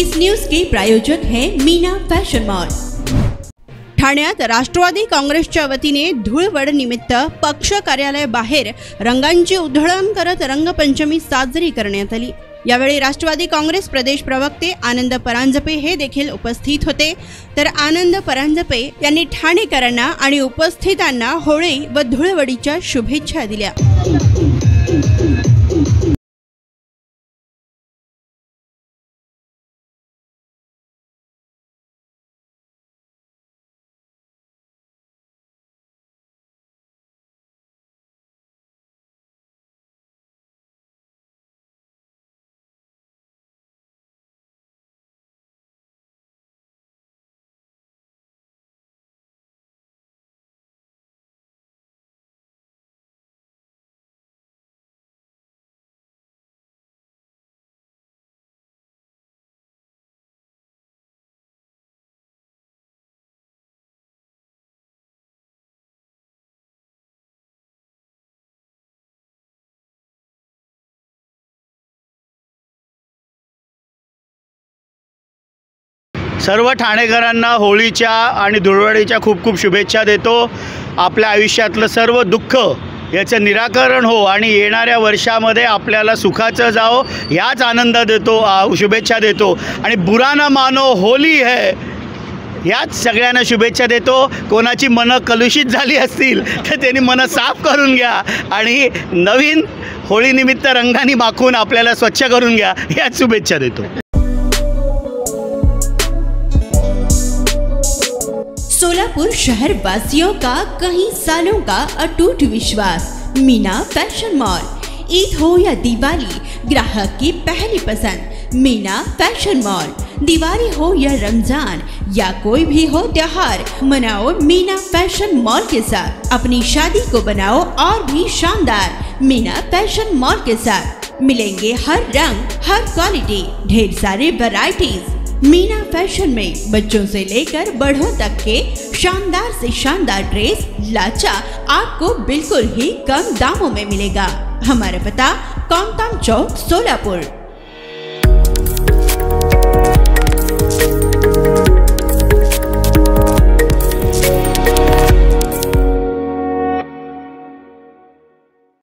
इस न्यूज के प्रायोजक हैं मीना फॅशन मॉल। ठाण्यात राष्ट्रवादी काँग्रेसच्या वतीने धुळवड निमित्त पक्ष कार्यालय बाहेर रंगांची उधळण करत रंगपंचमी साजरी करण्यात आली। यावेळी राष्ट्रवादी काँग्रेस प्रदेश प्रवक्ते आनंद परांजपे हे देखील उपस्थित होते। तर आनंद परांजपे यांनी ठाणेकरांना आणि उपस्थितांना होळी व धुळवडीच्या शुभेच्छा दिल्या। सर्व ठाणेकरांना होळीच्या आणि धुळवडीच्या खूप खूप शुभेच्छा देतो। आपल्या आयुष्यातलं सर्व दुःख याचं निराकरण हो आणि येणाऱ्या वर्षामध्ये आपल्याला सुखाचं जाओ याच आनंद देतो, शुभेच्छा देतो। आणि बुरा ना मानो होली है याच सगळ्यांना शुभेच्छा देतो। कोणाची मनं कलुषित झाली असतील तर त्यांनी मनं साफ करून घ्या आणि नवीन होळीनिमित्त रंगानी माखून आपल्याला स्वच्छ करून घ्या याच शुभेच्छा देतो। सोलापुर शहर वासियों का कई सालों का अटूट विश्वास मीना फैशन मॉल। ईद हो या दिवाली, ग्राहक की पहली पसंद मीना फैशन मॉल। दिवाली हो या रमजान या कोई भी हो त्योहार, मनाओ मीना फैशन मॉल के साथ। अपनी शादी को बनाओ और भी शानदार मीना फैशन मॉल के साथ। मिलेंगे हर रंग, हर क्वालिटी, ढेर सारे वैरायटीज। मीना फैशन में बच्चों से लेकर बड़ों तक के शानदार से शानदार ड्रेस लाचा आपको बिल्कुल ही कम दामों में मिलेगा। हमारा पता कॉमताम चौक सोलापुर।